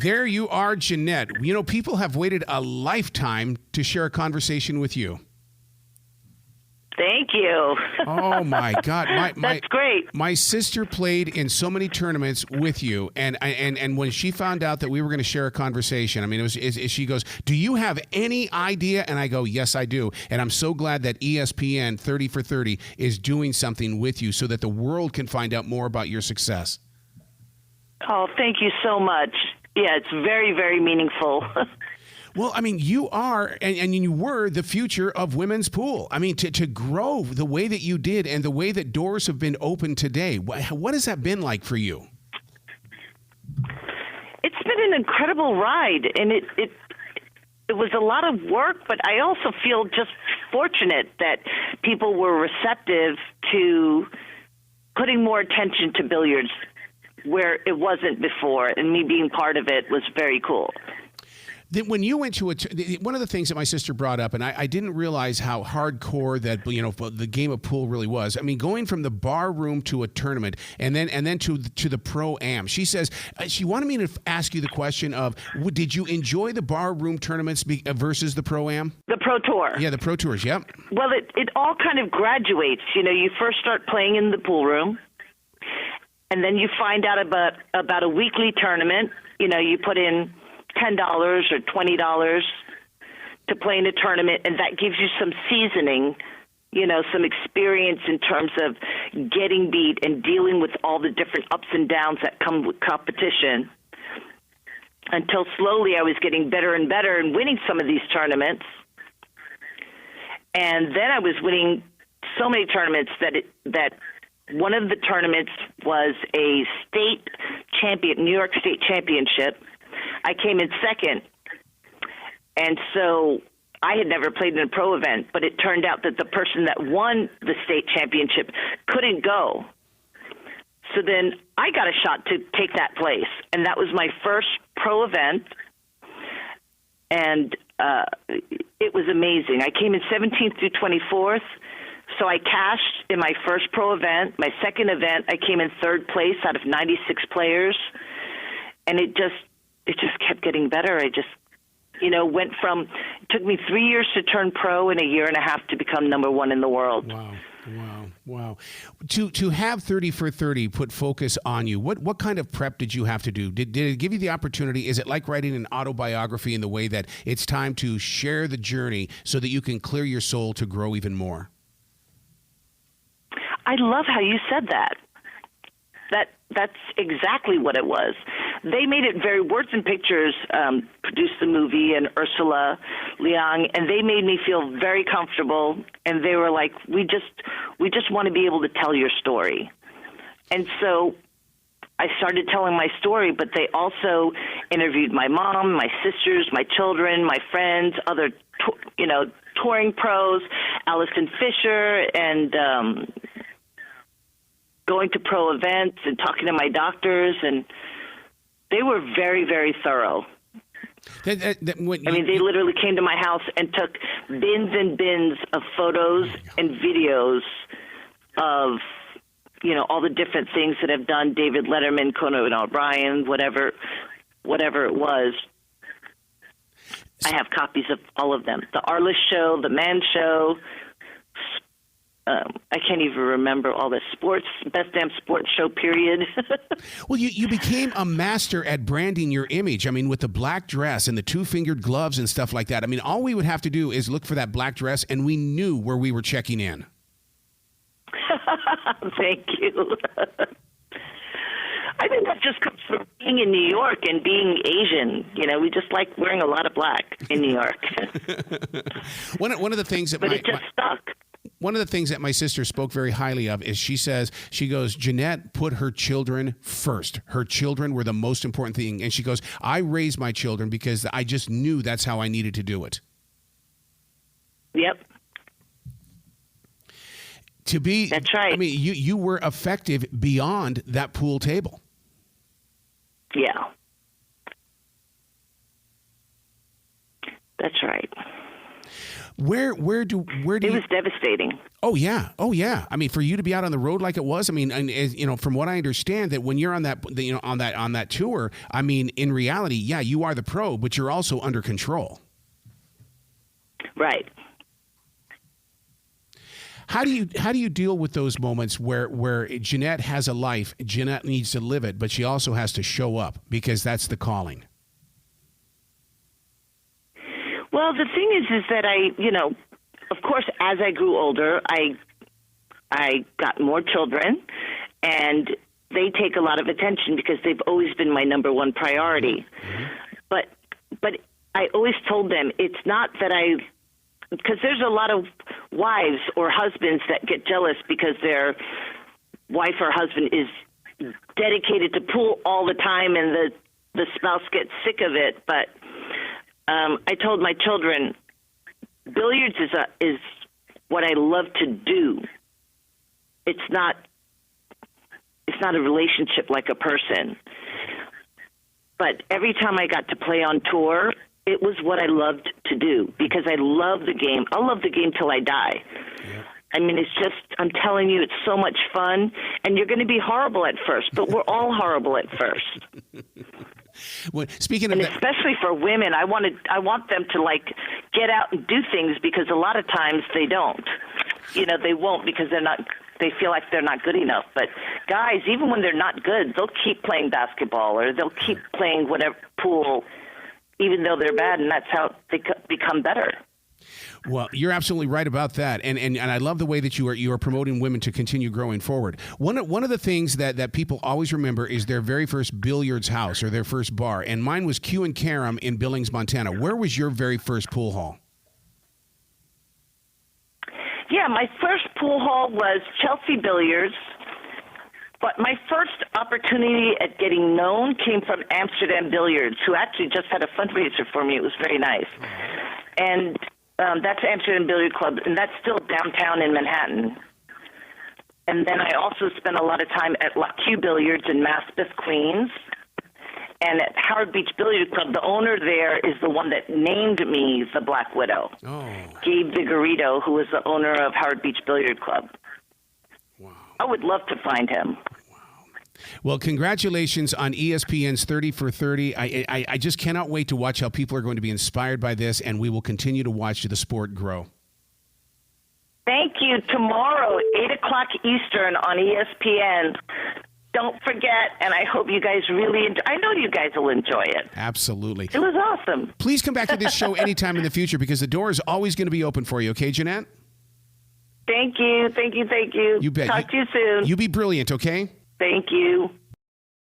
There you are, Jeanette. You know, people have waited a lifetime to share a conversation with you. Thank you. Oh my God, That's great. My sister played in so many tournaments with you, and when she found out that we were going to share a conversation, I mean, she goes, "Do you have any idea?" And I go, "Yes, I do." And I'm so glad that ESPN 30 for 30 is doing something with you so that the world can find out more about your success. Oh, thank you so much. Yeah, it's very, very meaningful. Well, I mean, you are, and you were the future of women's pool. I mean, to grow the way that you did and the way that doors have been opened today, what has that been like for you? It's been an incredible ride, and it was a lot of work, but I also feel just fortunate that people were receptive to putting more attention to billiards where it wasn't before, and me being part of it was very cool. When you went to one of the things that my sister brought up, and I didn't realize how hardcore that the game of pool really was. I mean, going from the bar room to a tournament, and then to the pro-am. She says she wanted me to ask you the question of, did you enjoy the bar room tournaments versus the pro-am? The pro tour. Yeah, the pro tours. Yep. Well, it all kind of graduates. You know, you first start playing in the pool room, and then you find out about a weekly tournament. You know, you put in $10 or $20 to play in a tournament, and that gives you some seasoning, you know, some experience in terms of getting beat and dealing with all the different ups and downs that come with competition, until slowly I was getting better and better and winning some of these tournaments. And then I was winning so many tournaments that one of the tournaments was a New York State Championship. I came in second, and so I had never played in a pro event, but it turned out that the person that won the state championship couldn't go. So then I got a shot to take that place, and that was my first pro event, and it was amazing. I came in 17th through 24th, so I cashed in my first pro event. My second event, I came in third place out of 96 players, and it just kept getting better. I just, went from, it took me 3 years to turn pro and a year and a half to become number one in the world. Wow. To have 30 for 30 put focus on you, what kind of prep did you have to do? Did it give you the opportunity? Is it like writing an autobiography in the way that it's time to share the journey so that you can clear your soul to grow even more? I love how you said that. That's exactly what it was. They made it very, Words and Pictures produced the movie, and Ursula Leong, and they made me feel very comfortable, and they were like, we just want to be able to tell your story. And so I started telling my story, but they also interviewed my mom, my sisters, my children, my friends, other touring pros, Allison Fisher, and going to pro events and talking to my doctors, and they were very, very thorough. They literally came to my house and took bins and bins of photos and videos of, all the different things that have done, David Letterman, Conan O'Brien, whatever it was. I have copies of all of them. The Arliss Show, The Man Show, I can't even remember all the best damn sports show period. Well, you became a master at branding your image. I mean, with the black dress and the two-fingered gloves and stuff like that. I mean, all we would have to do is look for that black dress, and we knew where we were checking in. Thank you. I think that just comes from being in New York and being Asian. We just like wearing a lot of black in New York. One of the things that it just stuck. One of the things that my sister spoke very highly of is she goes, Jeanette put her children first. Her children were the most important thing. And she goes, I raised my children because I just knew that's how I needed to do it. Yep. That's right. I mean, you were effective beyond that pool table. Yeah. That's right. Where do It you? was devastating. Oh yeah, oh yeah. I mean, for you to be out on the road like it was, I mean, and from what I understand, that when you're on that, on that tour, I mean, in reality, yeah, you are the pro, but you're also under control. Right. How do you deal with those moments where Jeanette has a life, Jeanette needs to live it, but she also has to show up because that's the calling? Well, the thing is that of course, as I grew older, I got more children, and they take a lot of attention because they've always been my number one priority. But I always told them it's not that because there's a lot of wives or husbands that get jealous because their wife or husband is dedicated to pool all the time and the spouse gets sick of it. But I told my children, billiards is what I love to do. It's not a relationship like a person. But every time I got to play on tour, it was what I loved to do because I love the game. I'll love the game till I die. Yeah. I mean, it's just, I'm telling you, it's so much fun. And you're going to be horrible at first, but we're all horrible at first. Well, speaking of especially for women, I want them to get out and do things because a lot of times they don't. They won't because they feel like they're not good enough. But guys, even when they're not good, they'll keep playing basketball or they'll keep playing whatever pool, even though they're bad, and that's how they become better. Well, you're absolutely right about that, and I love the way that you are promoting women to continue growing forward. One of the things that people always remember is their very first billiards house or their first bar, and mine was Q and Karam in Billings, Montana. Where was your very first pool hall? Yeah, my first pool hall was Chelsea Billiards, but my first opportunity at getting known came from Amsterdam Billiards, who actually just had a fundraiser for me. It was very nice. And that's Amsterdam Billiard Club, and that's still downtown in Manhattan. And then I also spent a lot of time at La Q Billiards in Maspeth, Queens. And at Howard Beach Billiard Club, the owner there is the one that named me the Black Widow. Oh. Gabe Vigorito, who was the owner of Howard Beach Billiard Club. Wow. I would love to find him. Well, congratulations on ESPN's 30 for 30. I just cannot wait to watch how people are going to be inspired by this, and we will continue to watch the sport grow. Thank you. Tomorrow, 8 o'clock Eastern on ESPN. Don't forget, and I hope you guys really enjoy. I know you guys will enjoy it. Absolutely. It was awesome. Please come back to this show anytime in the future because the door is always going to be open for you. Okay, Jeanette? Thank you. Thank you. Thank you. You bet. Talk to you soon. You be brilliant, okay? Thank you.